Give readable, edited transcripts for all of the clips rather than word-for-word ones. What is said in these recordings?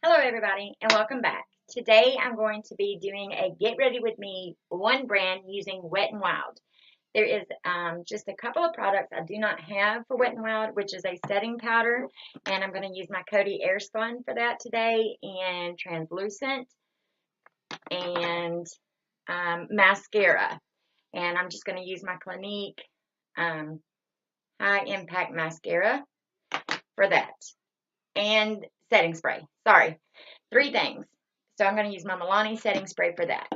Hello everybody and welcome back. Today I'm going to be doing a get ready with me one brand using Wet n Wild. There is just a couple of products I do not have for Wet n Wild, which is a setting powder, and I'm going to use my Coty Airspun for that today, and translucent, and mascara. And I'm just going to use my Clinique High Impact Mascara for that, and setting spray. Sorry. 3 things. So I'm going to use my Milani setting spray for that.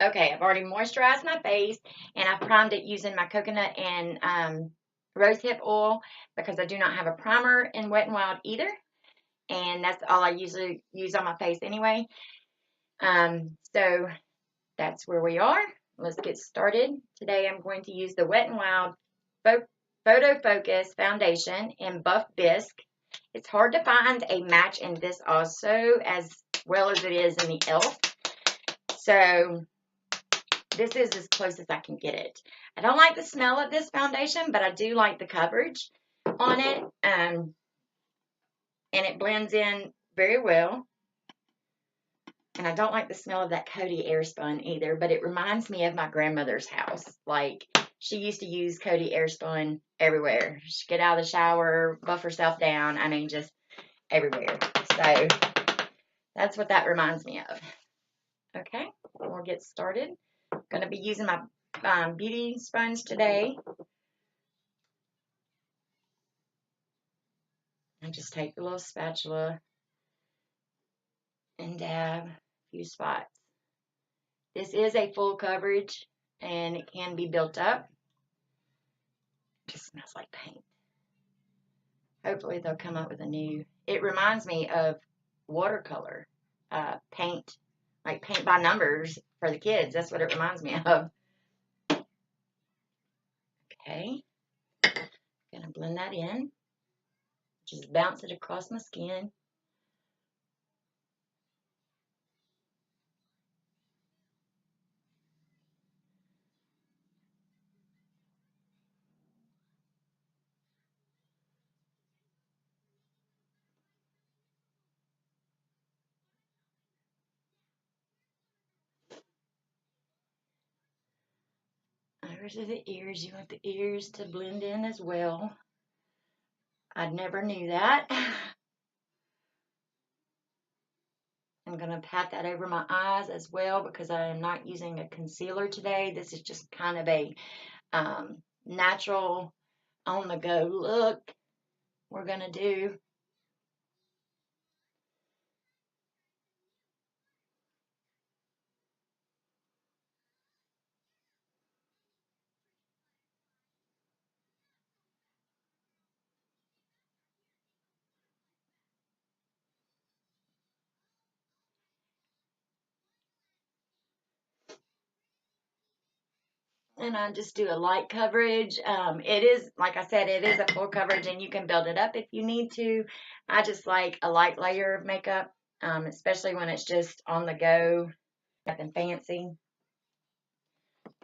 Okay, I've already moisturized my face, and I've primed it using my coconut and rosehip oil because I do not have a primer in Wet n Wild either, and that's all I usually use on my face anyway. So that's where we are. Let's get started. Today I'm going to use the Wet n Wild Photo Focus Foundation in Buff Bisque. It's hard to find a match in this also, as well as it is in the e.l.f. So this is as close as I can get it. I don't like the smell of this foundation, but I do like the coverage on it. And it blends in very well. And I don't like the smell of that Coty Airspun either, but it reminds me of my grandmother's house. Like, she used to use Coty Airspun everywhere. She'd get out of the shower, buff herself down. I mean, just everywhere. So that's what that reminds me of. Okay, we'll get started. I'm going to be using my beauty sponge today. And just take a little spatula and dab a few spots. This is a full coverage, and it can be built up. It just smells like paint. Hopefully they'll come up with a new. It reminds me of watercolor paint, like paint by numbers for the kids. That's what it reminds me of. Okay, gonna blend that in. Just bounce it across my skin. Over to the ears. You want the ears to blend in as well. I never knew that. I'm going to pat that over my eyes as well because I am not using a concealer today. This is just kind of a natural, on-the-go look we're going to do. And I just do a light coverage. It is, like I said, it is a full coverage, and you can build it up if you need to. I just like a light layer of makeup, especially when it's just on the go, nothing fancy.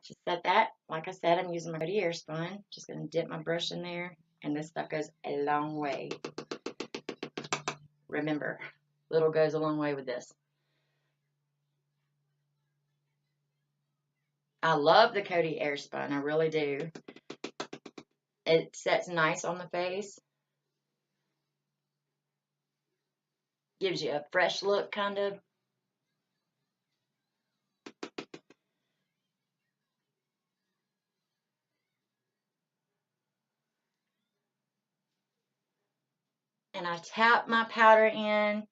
Just set that. Like I said, I'm using my Coty Airspun. Just going to dip my brush in there, and this stuff goes a long way. Remember, little goes a long way with this. I love the Coty Airspun. I really do. It sets nice on the face. Gives you a fresh look, kind of. And I tap my powder in,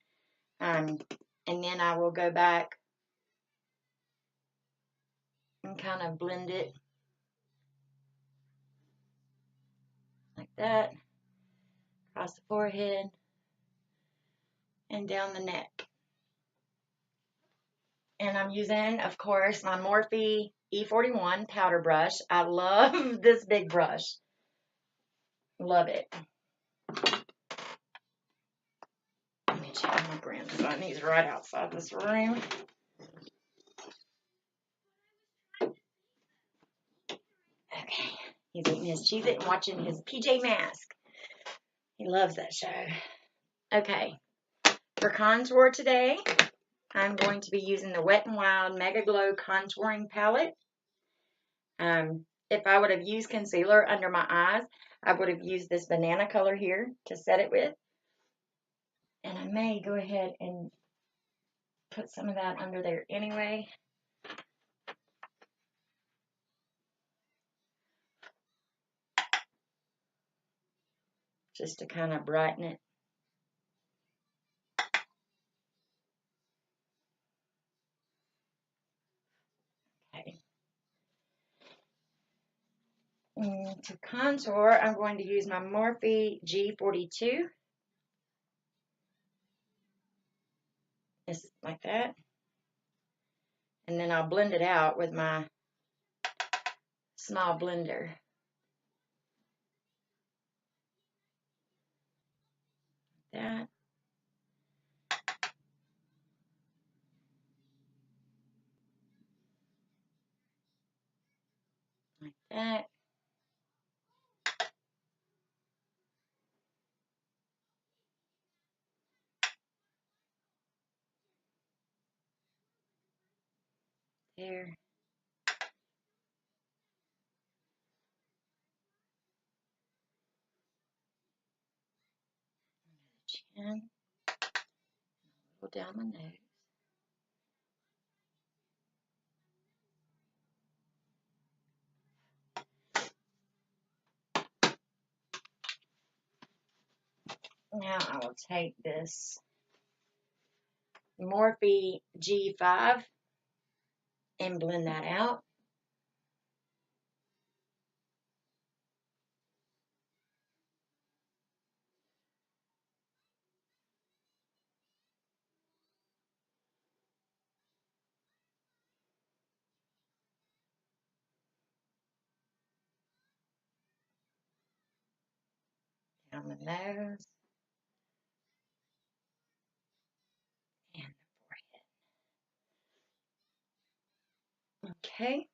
and then I will go back and kind of blend it like that, across the forehead and down the neck. And I'm using, of course, my Morphe E41 powder brush. I love this big brush. Love it. Let me check my grandson. He's right outside this room. Okay. He's eating his Cheez-It and watching his PJ Mask. He loves that show. Okay. For contour today, I'm going to be using the Wet n Wild Mega Glow Contouring Palette. If I would have used concealer under my eyes, I would have used this banana color here to set it with. And I may go ahead and put some of that under there anyway. Just to kind of brighten it. Okay. To contour, I'm going to use my Morphe G42. Just like that. And then I'll blend it out with my small blender. That. Like that. There. Chin. Go down my nose. Now I will take this Morphe G5 and blend that out. Down the nose and the forehead. Okay.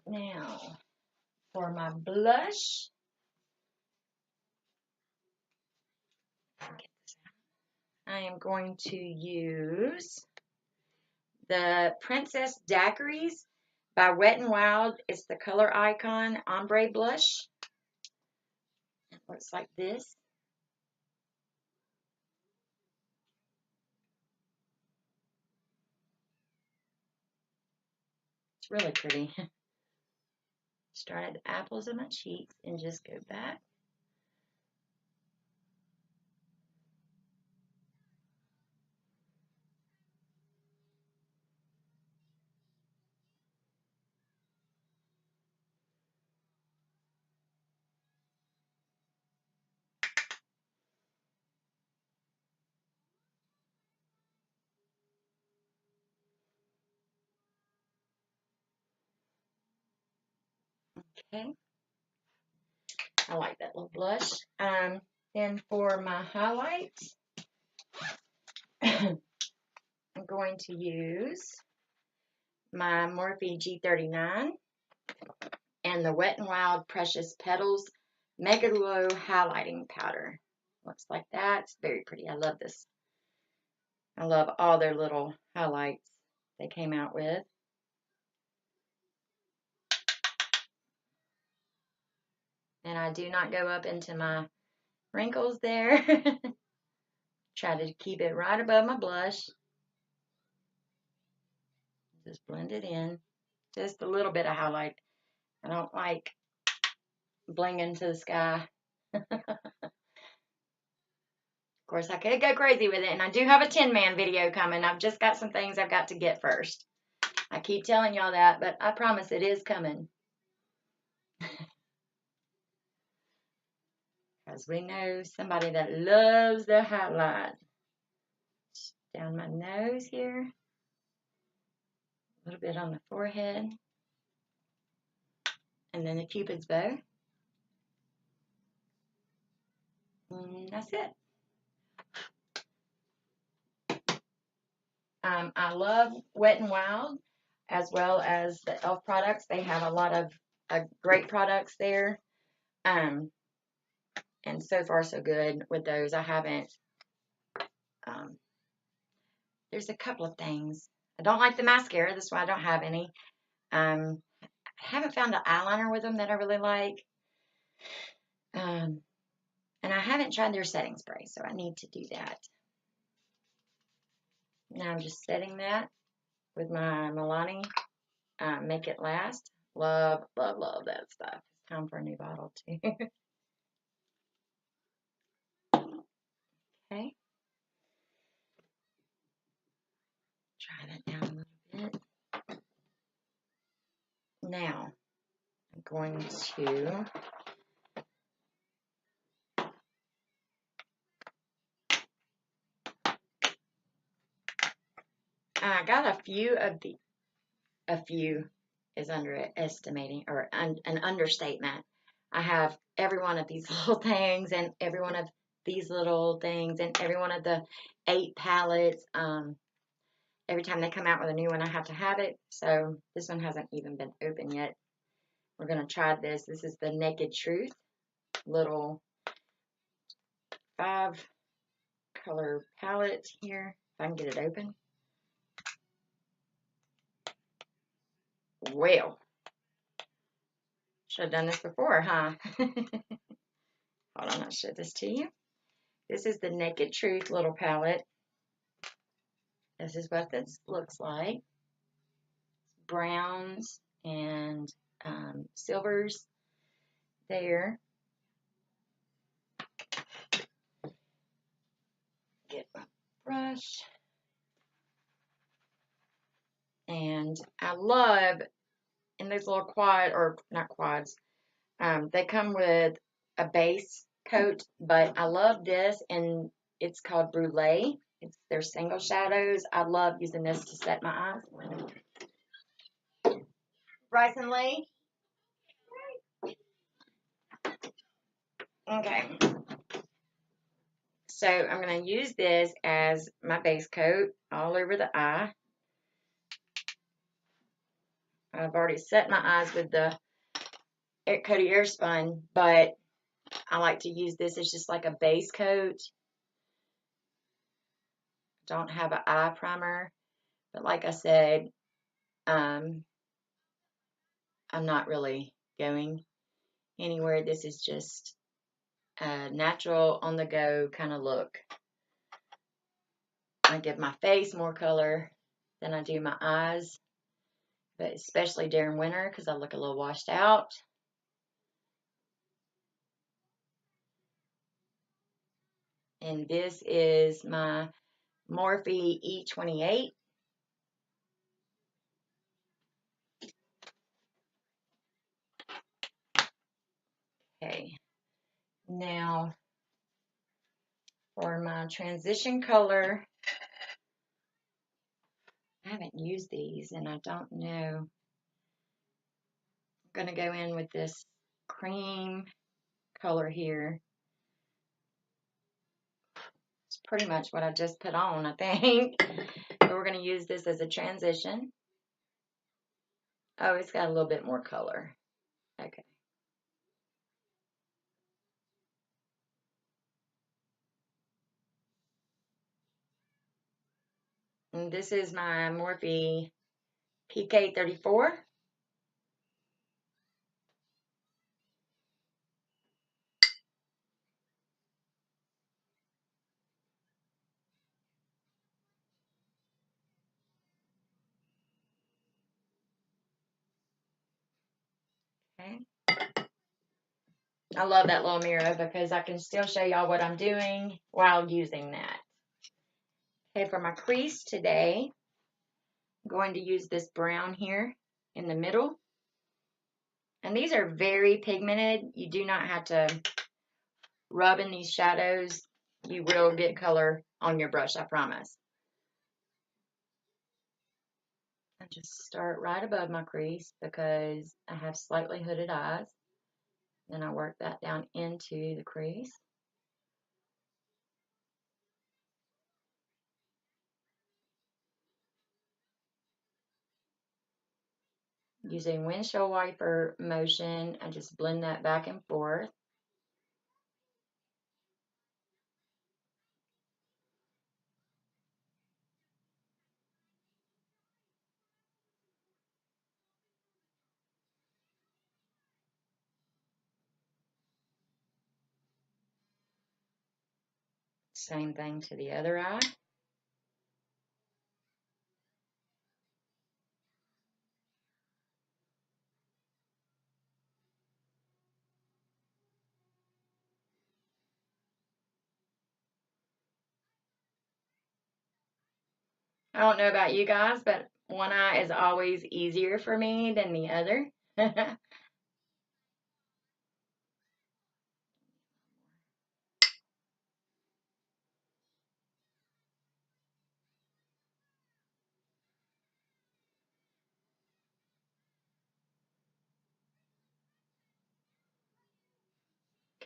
Now for my blush, I am going to use the Princess Daiquiris by Wet n Wild. It's the Color Icon Ombre Blush. It looks like this. It's really pretty. Start at the apples of my cheeks and just go back. Okay. I like that little blush. Then for my highlights, I'm going to use my Morphe G39 and the Wet n Wild Precious Petals Mega Glow Highlighting Powder. Looks like that. It's very pretty. I love this. I love all their little highlights they came out with. And I do not go up into my wrinkles there. Try to keep it right above my blush. Just blend it in. Just a little bit of highlight. I don't like blinging to the sky. Of course, I could go crazy with it, and I do have a Tin Man video coming. I've just got some things I've got to get first. I keep telling y'all that, but I promise it is coming. Because we know somebody that loves their highlight. Down my nose here. A little bit on the forehead. And then the Cupid's bow. And that's it. I love Wet n Wild as well as the e.l.f. products. They have a lot of great products there. And so far so good with those. I haven't there's a couple of things. I don't like the mascara. That's why I don't have any. I haven't found an eyeliner with them that I really like. And I haven't tried their setting spray, so I need to do that. Now I'm just setting that with my Milani Make It Last. Love, love, love that stuff. It's time for a new bottle too. Okay. Try that down a little bit. Now, I'm going to I got a few is underestimating or an understatement. I have every one of these little things and every one of these little things and every one of the 8 palettes. Every time they come out with a new one, I have to have it. So this one hasn't even been opened yet. We're going to try this. This is the Naked Truth little 5 color palette here. If I can get it open. Well, should have done this before, huh? Hold on, I'll show this to you. This is the Naked Truth little palette. This is what this looks like. Browns and silvers there. Get my brush. And I love, in these little not quads, they come with a base coat, but I love this, and it's called Brulee. They're single shadows. I love using this to set my eyes. Bryson Lee. Okay. So I'm going to use this as my base coat all over the eye. I've already set my eyes with the Coty Airspun, but I like to use this as just like a base coat. Don't have an eye primer, but like I said, I'm not really going anywhere. This is just a natural, on the go kind of look. I give my face more color than I do my eyes, but especially during winter because I look a little washed out. And this is my Morphe E28. Okay, now for my transition color, I haven't used these and I don't know. I'm going to go in with this cream color here. It's pretty much what I just put on, I think. But we're going to use this as a transition. Oh, it's got a little bit more color. Okay. And this is my Morphe PK34. Okay. I love that little mirror because I can still show y'all what I'm doing while using that. Okay, for my crease today, I'm going to use this brown here in the middle. And these are very pigmented. You do not have to rub in these shadows. You will get color on your brush, I promise. I just start right above my crease because I have slightly hooded eyes. Then I work that down into the crease. Using windshield wiper motion, I just blend that back and forth. Same thing to the other eye. I don't know about you guys, but one eye is always easier for me than the other.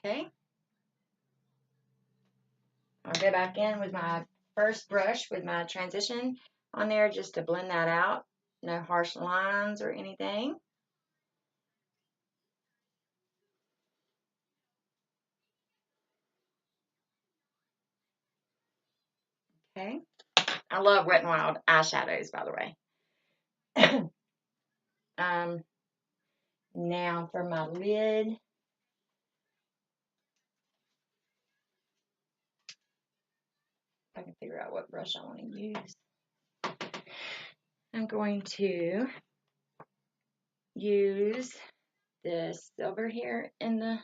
Okay. I'll go back in with my first brush with my transition on there just to blend that out. No harsh lines or anything. Okay. I love Wet n Wild eyeshadows, by the way. um, Now for my lid. If I can figure out what brush I want to use. I'm going to use this silver here in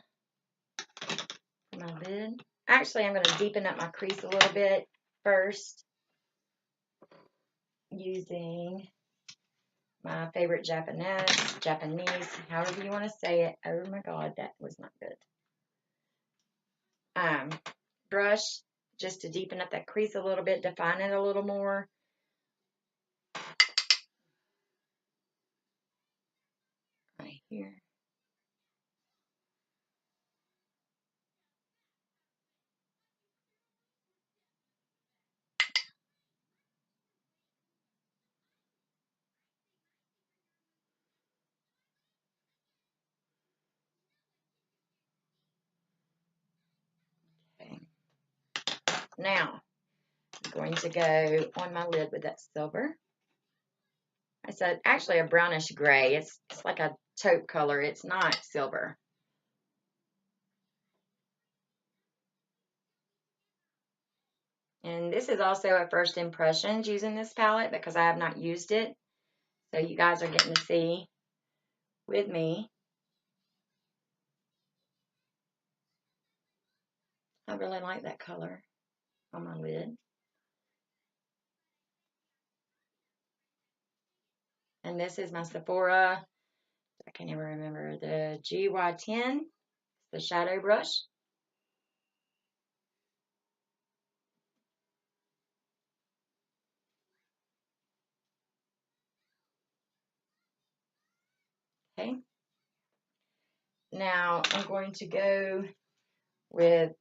my lid. Actually, I'm going to deepen up my crease a little bit first using my favorite Japanese, however you want to say it. Oh my God, that was not good. Brush just to deepen up that crease a little bit, define it a little more. Right here. Okay. Now, I'm going to go on my lid with that silver. It's actually a brownish gray. It's like a taupe color. It's not silver. And this is also a first impressions using this palette because I have not used it. So you guys are getting to see with me. I really like that color on my lid. And this is my Sephora, I can't even remember, the GY10, the shadow brush. Okay. Now I'm going to go with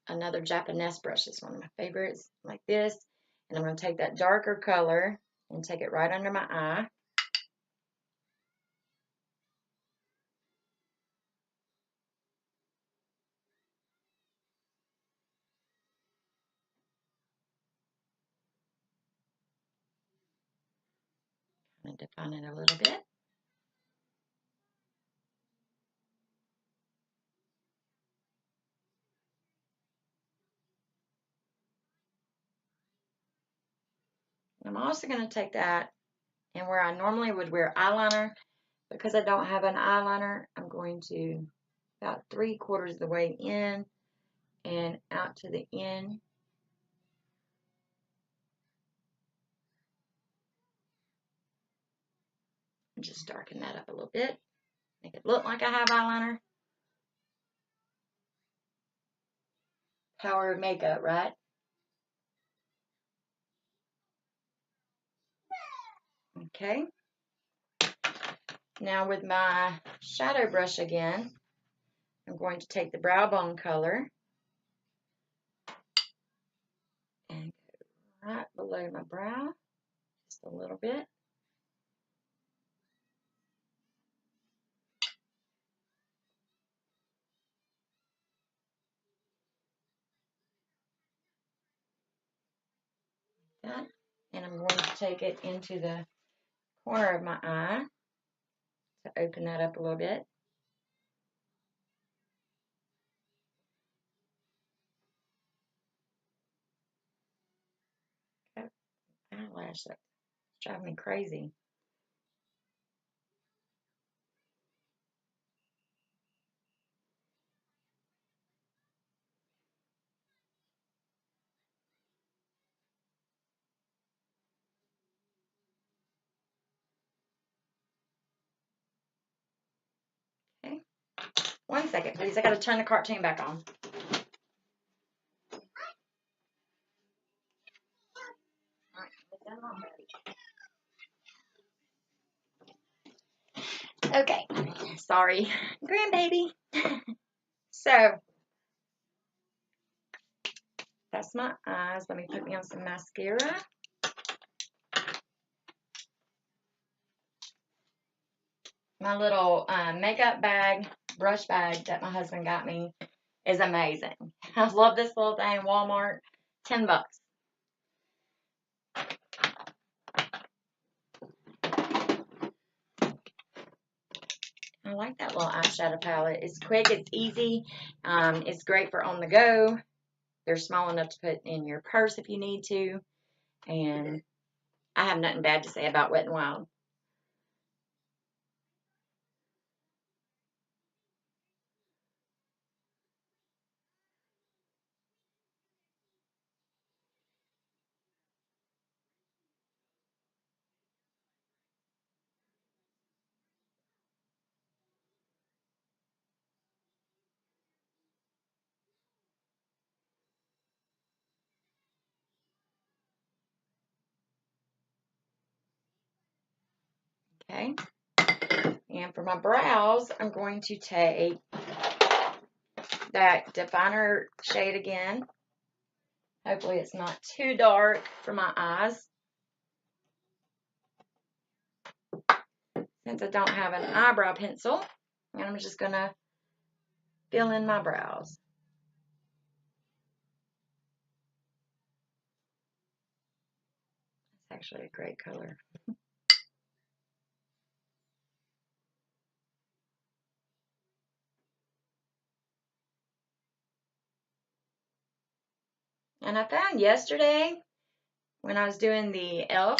another Japanese brush. It's one of my favorites, like this. And I'm going to take that darker color and take it right under my eye. And define it a little bit. I'm also going to take that, and where I normally would wear eyeliner, because I don't have an eyeliner, I'm going to about 3/4 of the way in and out to the end. And just darken that up a little bit. Make it look like I have eyeliner. Power of makeup, right? Okay. Now with my shadow brush again, I'm going to take the brow bone color and go right below my brow, just a little bit. Like that. And I'm going to take it into the corner of my eye to open that up a little bit. eyelash. That's driving me crazy. Okay. 1 second, please. I got to turn the cartoon back on. Okay. Sorry, grandbaby. So that's my eyes. Let me put me on some mascara. My little makeup bag, brush bag that my husband got me is amazing. I love this little thing. Walmart, $10. I like that little eyeshadow palette. It's quick, it's easy, it's great for on the go. They're small enough to put in your purse if you need to, and I have nothing bad to say about Wet n Wild. Okay, and for my brows, I'm going to take that definer shade again. Hopefully it's not too dark for my eyes. Since I don't have an eyebrow pencil, and I'm just going to fill in my brows. It's actually a great color. And I found yesterday when I was doing the e.l.f.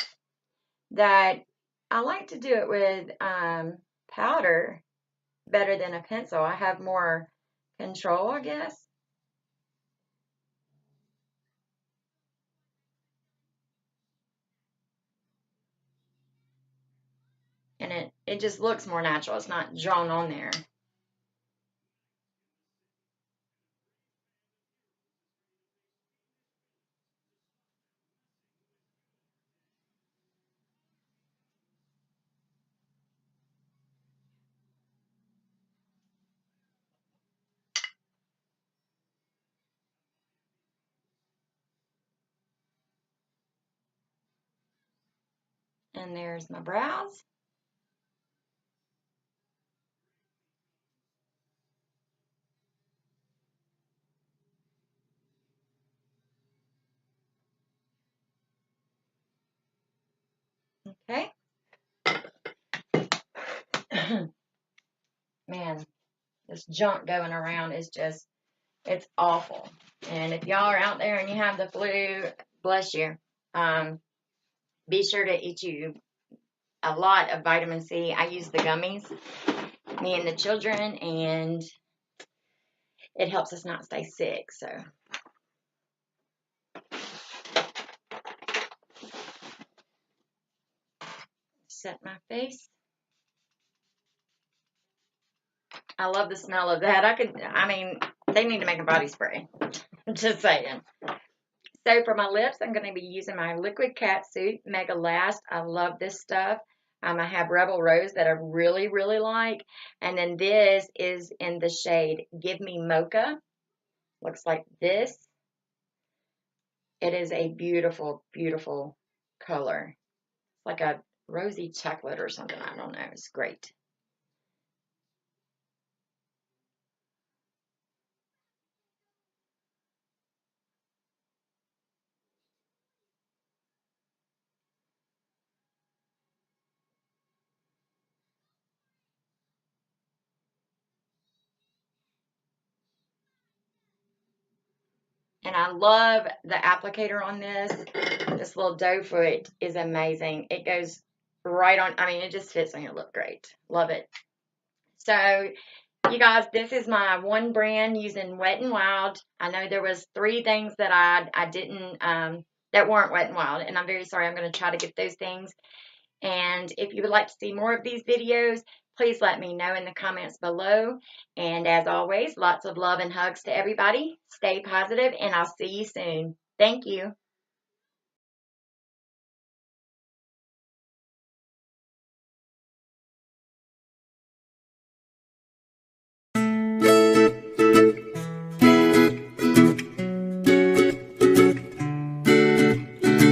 that I like to do it with powder better than a pencil. I have more control, I guess. And it just looks more natural. It's not drawn on there. And there's my brows. Okay. Man, this junk going around is just, it's awful. And if y'all are out there and you have the flu, bless you. Um, be sure to eat you a lot of vitamin C. I use the gummies, me and the children, and it helps us not stay sick. So set my face. I love the smell of that. I mean, they need to make a body spray. Just saying. So for my lips, I'm going to be using my Liquid Catsuit Mega Last. I love this stuff. I have Rebel Rose that I really, really like. And then this is in the shade Give Me Mocha. Looks like this. It is a beautiful, beautiful color. It's like a rosy chocolate or something. I don't know. It's great. And I love the applicator on this. This little doe foot is amazing. It goes right on. I mean, it just fits on your lip great. Love it. So, you guys, this is my one brand using Wet n Wild. I know there was 3 things that I didn't that weren't Wet n Wild, and I'm very sorry. I'm going to try to get those things. And if you would like to see more of these videos, please let me know in the comments below. And as always, lots of love and hugs to everybody. Stay positive, and I'll see you soon. Thank you.